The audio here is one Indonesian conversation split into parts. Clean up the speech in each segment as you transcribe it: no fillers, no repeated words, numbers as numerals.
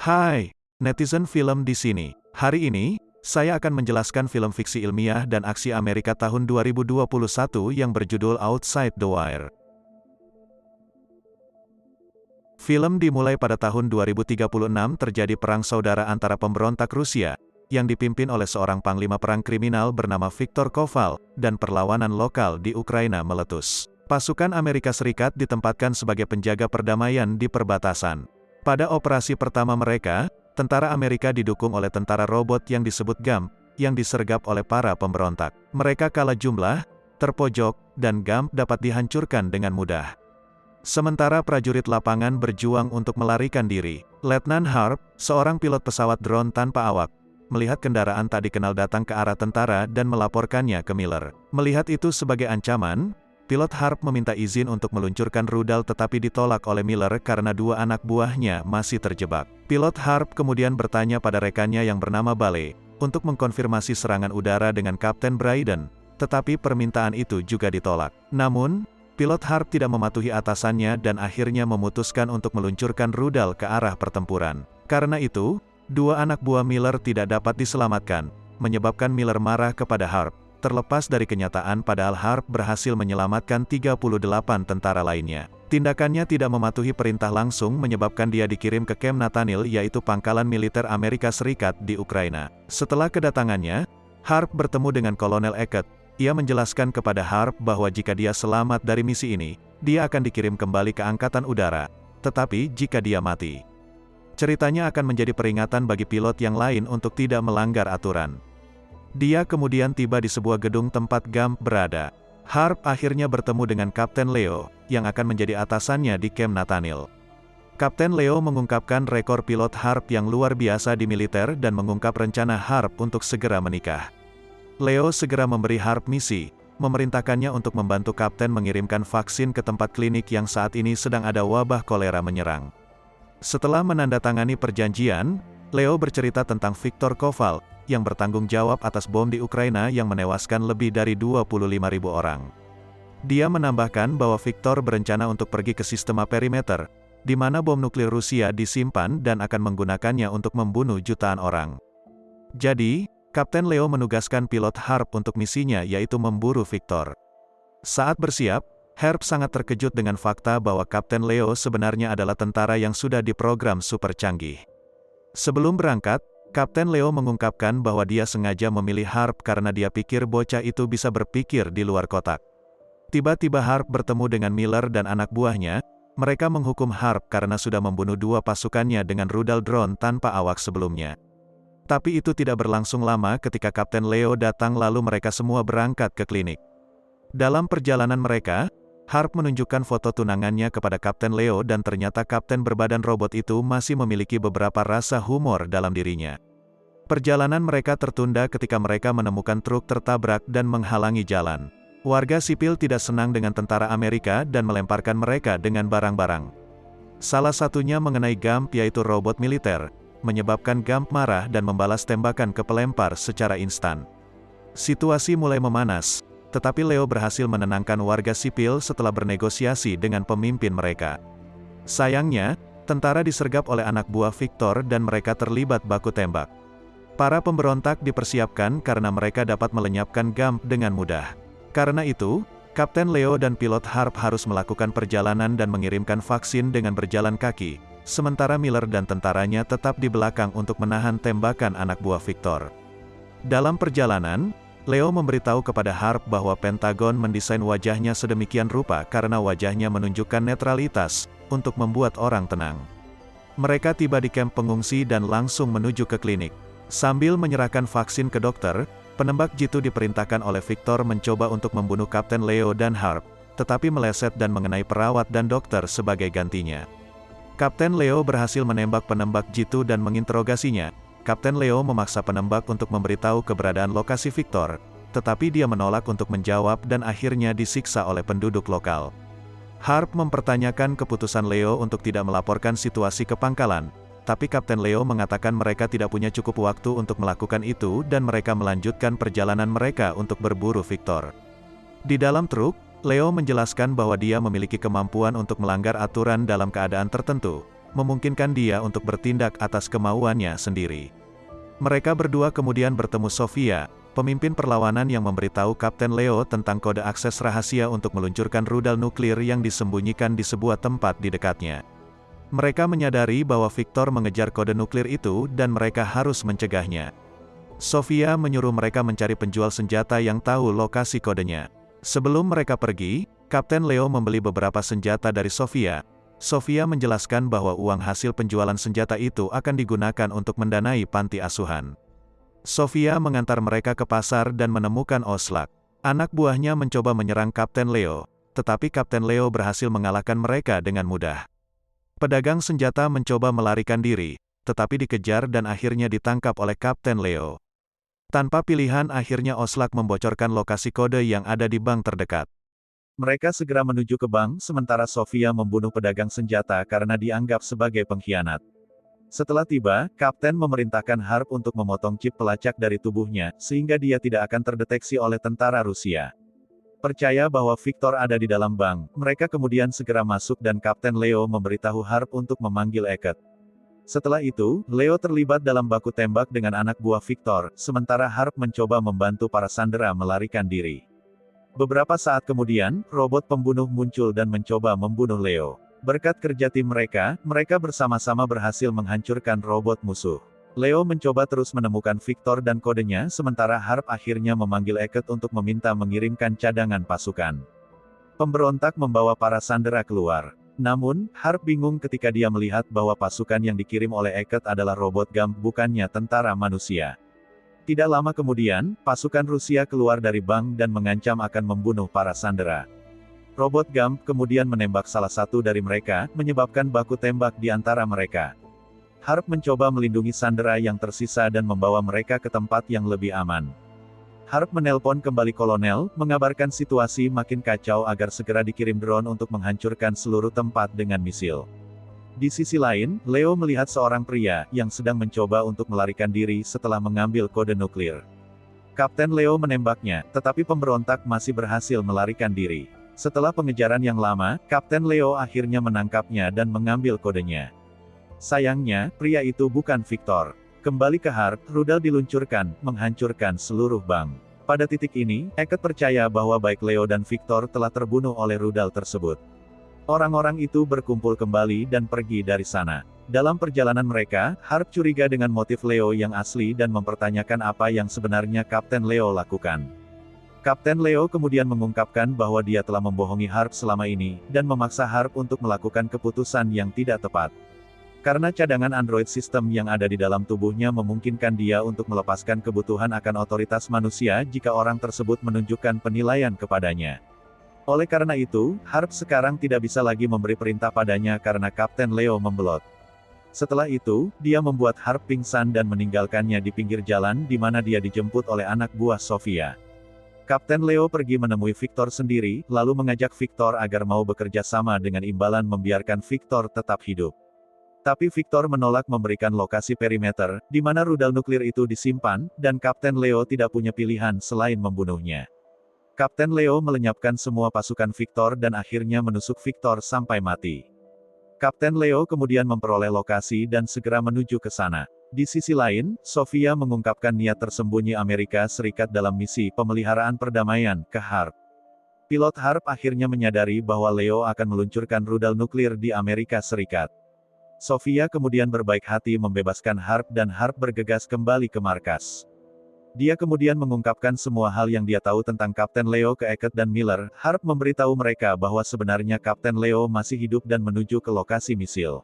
Hai, netizen film di sini. Hari ini, saya akan menjelaskan film fiksi ilmiah dan aksi Amerika tahun 2021 yang berjudul Outside the Wire. Film dimulai pada tahun 2036 terjadi perang saudara antara pemberontak Rusia, yang dipimpin oleh seorang panglima perang kriminal bernama Viktor Koval, dan perlawanan lokal di Ukraina meletus. Pasukan Amerika Serikat ditempatkan sebagai penjaga perdamaian di perbatasan. Pada operasi pertama mereka, tentara Amerika didukung oleh tentara robot yang disebut GAMP, yang disergap oleh para pemberontak. Mereka kalah jumlah, terpojok, dan GAMP dapat dihancurkan dengan mudah. Sementara prajurit lapangan berjuang untuk melarikan diri. Letnan Harp, seorang pilot pesawat drone tanpa awak, melihat kendaraan tak dikenal datang ke arah tentara dan melaporkannya ke Miller. Melihat itu sebagai ancaman, pilot Harp meminta izin untuk meluncurkan rudal tetapi ditolak oleh Miller karena dua anak buahnya masih terjebak. Pilot Harp kemudian bertanya pada rekannya yang bernama Bale, untuk mengkonfirmasi serangan udara dengan Kapten Bryden, tetapi permintaan itu juga ditolak. Namun, pilot Harp tidak mematuhi atasannya dan akhirnya memutuskan untuk meluncurkan rudal ke arah pertempuran. Karena itu, dua anak buah Miller tidak dapat diselamatkan, menyebabkan Miller marah kepada Harp. Terlepas dari kenyataan padahal Harp berhasil menyelamatkan 38 tentara lainnya. Tindakannya tidak mematuhi perintah langsung menyebabkan dia dikirim ke Camp Nathaniel, yaitu pangkalan militer Amerika Serikat di Ukraina. Setelah kedatangannya, Harp bertemu dengan Kolonel Eckert. Ia menjelaskan kepada Harp bahwa jika dia selamat dari misi ini, dia akan dikirim kembali ke Angkatan Udara. Tetapi jika dia mati, ceritanya akan menjadi peringatan bagi pilot yang lain untuk tidak melanggar aturan. Dia kemudian tiba di sebuah gedung tempat GAMP berada. Harp akhirnya bertemu dengan Kapten Leo, yang akan menjadi atasannya di Camp Nathaniel. Kapten Leo mengungkapkan rekor pilot Harp yang luar biasa di militer dan mengungkap rencana Harp untuk segera menikah. Leo segera memberi Harp misi, memerintahkannya untuk membantu Kapten mengirimkan vaksin ke tempat klinik yang saat ini sedang ada wabah kolera menyerang. Setelah menandatangani perjanjian, Leo bercerita tentang Viktor Koval, yang bertanggung jawab atas bom di Ukraina yang menewaskan lebih dari 25.000 orang. Dia menambahkan bahwa Viktor berencana untuk pergi ke sistema perimeter, di mana bom nuklir Rusia disimpan dan akan menggunakannya untuk membunuh jutaan orang. Jadi, Kapten Leo menugaskan pilot Harp untuk misinya yaitu memburu Viktor. Saat bersiap, Harp sangat terkejut dengan fakta bahwa Kapten Leo sebenarnya adalah tentara yang sudah diprogram super canggih. Sebelum berangkat, Kapten Leo mengungkapkan bahwa dia sengaja memilih Harp karena dia pikir bocah itu bisa berpikir di luar kotak. Tiba-tiba Harp bertemu dengan Miller dan anak buahnya. Mereka menghukum Harp karena sudah membunuh dua pasukannya dengan rudal drone tanpa awak sebelumnya. Tapi itu tidak berlangsung lama ketika Kapten Leo datang lalu mereka semua berangkat ke klinik. Dalam perjalanan mereka, Harp menunjukkan foto tunangannya kepada Kapten Leo dan ternyata Kapten berbadan robot itu masih memiliki beberapa rasa humor dalam dirinya. Perjalanan mereka tertunda ketika mereka menemukan truk tertabrak dan menghalangi jalan. Warga sipil tidak senang dengan tentara Amerika dan melemparkan mereka dengan barang-barang. Salah satunya mengenai GAMP yaitu robot militer, menyebabkan GAMP marah dan membalas tembakan ke pelempar secara instan. Situasi mulai memanas, tetapi Leo berhasil menenangkan warga sipil setelah bernegosiasi dengan pemimpin mereka. Sayangnya, tentara disergap oleh anak buah Viktor dan mereka terlibat baku tembak. Para pemberontak dipersiapkan karena mereka dapat melenyapkan GAMP dengan mudah. Karena itu, Kapten Leo dan pilot Harp harus melakukan perjalanan dan mengirimkan vaksin dengan berjalan kaki, sementara Miller dan tentaranya tetap di belakang untuk menahan tembakan anak buah Viktor. Dalam perjalanan, Leo memberitahu kepada Harp bahwa Pentagon mendesain wajahnya sedemikian rupa karena wajahnya menunjukkan netralitas, untuk membuat orang tenang. Mereka tiba di kamp pengungsi dan langsung menuju ke klinik. Sambil menyerahkan vaksin ke dokter, penembak jitu diperintahkan oleh Viktor mencoba untuk membunuh Kapten Leo dan Harp, tetapi meleset dan mengenai perawat dan dokter sebagai gantinya. Kapten Leo berhasil menembak penembak jitu dan menginterogasinya. Kapten Leo memaksa penembak untuk memberitahu keberadaan lokasi Viktor, tetapi dia menolak untuk menjawab dan akhirnya disiksa oleh penduduk lokal. Harp mempertanyakan keputusan Leo untuk tidak melaporkan situasi ke pangkalan, tapi Kapten Leo mengatakan mereka tidak punya cukup waktu untuk melakukan itu dan mereka melanjutkan perjalanan mereka untuk berburu Viktor. Di dalam truk, Leo menjelaskan bahwa dia memiliki kemampuan untuk melanggar aturan dalam keadaan tertentu, memungkinkan dia untuk bertindak atas kemauannya sendiri. Mereka berdua kemudian bertemu Sofia, pemimpin perlawanan yang memberitahu Kapten Leo tentang kode akses rahasia untuk meluncurkan rudal nuklir yang disembunyikan di sebuah tempat di dekatnya. Mereka menyadari bahwa Victor mengejar kode nuklir itu dan mereka harus mencegahnya. Sofia menyuruh mereka mencari penjual senjata yang tahu lokasi kodenya. Sebelum mereka pergi, Kapten Leo membeli beberapa senjata dari Sofia. Sofia menjelaskan bahwa uang hasil penjualan senjata itu akan digunakan untuk mendanai panti asuhan. Sofia mengantar mereka ke pasar dan menemukan Oslak. Anak buahnya mencoba menyerang Kapten Leo, tetapi Kapten Leo berhasil mengalahkan mereka dengan mudah. Pedagang senjata mencoba melarikan diri, tetapi dikejar dan akhirnya ditangkap oleh Kapten Leo. Tanpa pilihan akhirnya Oslak membocorkan lokasi kode yang ada di bank terdekat. Mereka segera menuju ke bank sementara Sofia membunuh pedagang senjata karena dianggap sebagai pengkhianat. Setelah tiba, Kapten memerintahkan Harp untuk memotong chip pelacak dari tubuhnya, sehingga dia tidak akan terdeteksi oleh tentara Rusia. Percaya bahwa Victor ada di dalam bank, mereka kemudian segera masuk dan Kapten Leo memberitahu Harp untuk memanggil Eket. Setelah itu, Leo terlibat dalam baku tembak dengan anak buah Victor, sementara Harp mencoba membantu para sandera melarikan diri. Beberapa saat kemudian, robot pembunuh muncul dan mencoba membunuh Leo. Berkat kerja tim mereka, mereka bersama-sama berhasil menghancurkan robot musuh. Leo mencoba terus menemukan Victor dan kodenya sementara Harp akhirnya memanggil Eket untuk meminta mengirimkan cadangan pasukan. Pemberontak membawa para sandera keluar. Namun, Harp bingung ketika dia melihat bahwa pasukan yang dikirim oleh Eket adalah robot GAM bukannya tentara manusia. Tidak lama kemudian, pasukan Rusia keluar dari bank dan mengancam akan membunuh para sandera. Robot GAM kemudian menembak salah satu dari mereka, menyebabkan baku tembak di antara mereka. Harp mencoba melindungi sandera yang tersisa dan membawa mereka ke tempat yang lebih aman. Harp menelpon kembali kolonel, mengabarkan situasi makin kacau agar segera dikirim drone untuk menghancurkan seluruh tempat dengan misil. Di sisi lain, Leo melihat seorang pria yang sedang mencoba untuk melarikan diri setelah mengambil kode nuklir. Kapten Leo menembaknya, tetapi pemberontak masih berhasil melarikan diri. Setelah pengejaran yang lama, Kapten Leo akhirnya menangkapnya dan mengambil kodenya. Sayangnya, pria itu bukan Victor. Kembali ke Harp, rudal diluncurkan, menghancurkan seluruh bank. Pada titik ini, Eket percaya bahwa baik Leo dan Victor telah terbunuh oleh rudal tersebut. Orang-orang itu berkumpul kembali dan pergi dari sana. Dalam perjalanan mereka, Harp curiga dengan motif Leo yang asli dan mempertanyakan apa yang sebenarnya Kapten Leo lakukan. Kapten Leo kemudian mengungkapkan bahwa dia telah membohongi Harp selama ini, dan memaksa Harp untuk melakukan keputusan yang tidak tepat. Karena cadangan android sistem yang ada di dalam tubuhnya memungkinkan dia untuk melepaskan kebutuhan akan otoritas manusia jika orang tersebut menunjukkan penilaian kepadanya. Oleh karena itu, Harp sekarang tidak bisa lagi memberi perintah padanya karena Kapten Leo membelot. Setelah itu, dia membuat Harp pingsan dan meninggalkannya di pinggir jalan di mana dia dijemput oleh anak buah Sofia. Kapten Leo pergi menemui Victor sendiri, lalu mengajak Victor agar mau bekerja sama dengan imbalan membiarkan Victor tetap hidup. Tapi Victor menolak memberikan lokasi perimeter, di mana rudal nuklir itu disimpan, dan Kapten Leo tidak punya pilihan selain membunuhnya. Kapten Leo melenyapkan semua pasukan Victor dan akhirnya menusuk Victor sampai mati. Kapten Leo kemudian memperoleh lokasi dan segera menuju ke sana. Di sisi lain, Sofia mengungkapkan niat tersembunyi Amerika Serikat dalam misi pemeliharaan perdamaian ke Harp. Pilot Harp akhirnya menyadari bahwa Leo akan meluncurkan rudal nuklir di Amerika Serikat. Sofia kemudian berbaik hati membebaskan Harp dan Harp bergegas kembali ke markas. Dia kemudian mengungkapkan semua hal yang dia tahu tentang Kapten Leo ke Eket dan Miller. Harp memberitahu mereka bahwa sebenarnya Kapten Leo masih hidup dan menuju ke lokasi misil.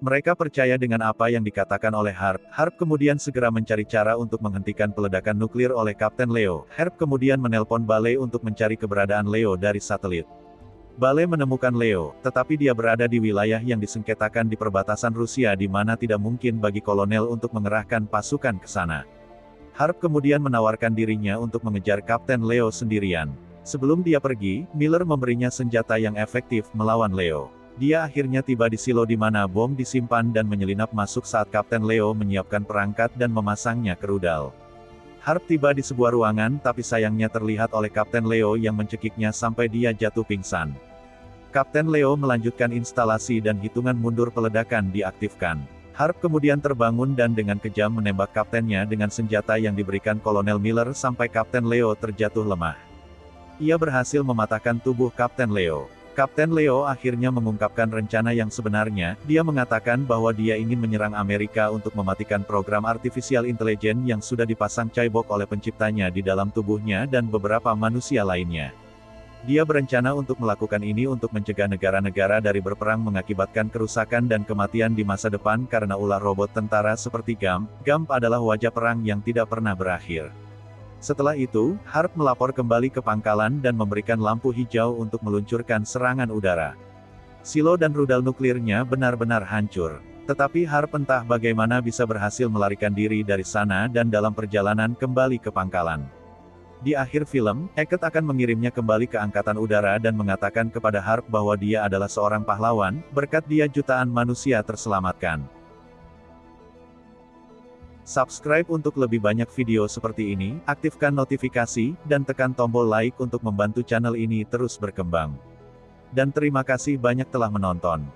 Mereka percaya dengan apa yang dikatakan oleh Harp. Harp kemudian segera mencari cara untuk menghentikan peledakan nuklir oleh Kapten Leo. Harp kemudian menelpon Bale untuk mencari keberadaan Leo dari satelit. Bale menemukan Leo, tetapi dia berada di wilayah yang disengketakan di perbatasan Rusia di mana tidak mungkin bagi kolonel untuk mengerahkan pasukan ke sana. Harp kemudian menawarkan dirinya untuk mengejar Kapten Leo sendirian. Sebelum dia pergi, Miller memberinya senjata yang efektif melawan Leo. Dia akhirnya tiba di silo di mana bom disimpan dan menyelinap masuk saat Kapten Leo menyiapkan perangkat dan memasangnya ke rudal. Harp tiba di sebuah ruangan tapi sayangnya terlihat oleh Kapten Leo yang mencekiknya sampai dia jatuh pingsan. Kapten Leo melanjutkan instalasi dan hitungan mundur peledakan diaktifkan. Harp kemudian terbangun dan dengan kejam menembak kaptennya dengan senjata yang diberikan Kolonel Miller sampai Kapten Leo terjatuh lemah. Ia berhasil mematahkan tubuh Kapten Leo. Kapten Leo akhirnya mengungkapkan rencana yang sebenarnya. Dia mengatakan bahwa dia ingin menyerang Amerika untuk mematikan program artificial intelligence yang sudah dipasang Cyborg oleh penciptanya di dalam tubuhnya dan beberapa manusia lainnya. Dia berencana untuk melakukan ini untuk mencegah negara-negara dari berperang mengakibatkan kerusakan dan kematian di masa depan karena ulah robot tentara seperti GAMP. GAMP adalah wajah perang yang tidak pernah berakhir. Setelah itu, Harp melapor kembali ke pangkalan dan memberikan lampu hijau untuk meluncurkan serangan udara. Silo dan rudal nuklirnya benar-benar hancur. Tetapi Harp entah bagaimana bisa berhasil melarikan diri dari sana dan dalam perjalanan kembali ke pangkalan. Di akhir film, Hackett akan mengirimnya kembali ke Angkatan Udara dan mengatakan kepada Harp bahwa dia adalah seorang pahlawan, berkat dia jutaan manusia terselamatkan. Subscribe untuk lebih banyak video seperti ini, aktifkan notifikasi, dan tekan tombol like untuk membantu channel ini terus berkembang. Dan terima kasih banyak telah menonton.